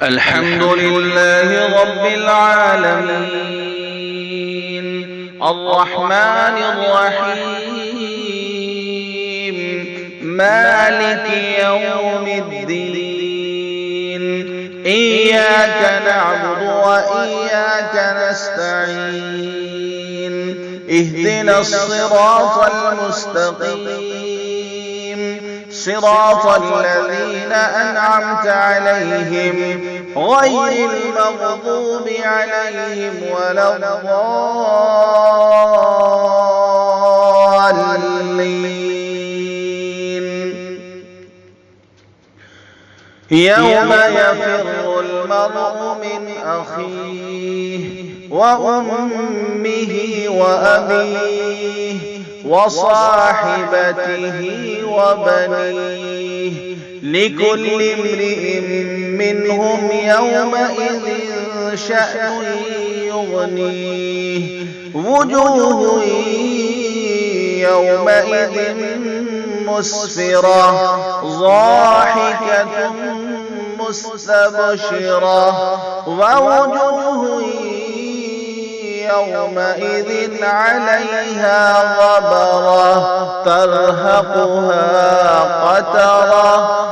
الحمد لله رب العالمين الرحمن الرحيم مالك يوم الدين إياك نعبد وإياك نستعين اهدنا الصراط المستقيم صراط الذين أنعمت عليهم غير المغضوب عليهم ولا الضالين. يوم يفر المرء من أخيه وأمه وأبيه وصاحبته وبنيه لكل امرئ منهم يومئذ شأن يغنيه وجوه يومئذ مسفرة ضاحكة مستبشرة ووجوه يومئذ عليها غبرة ترهقها قترة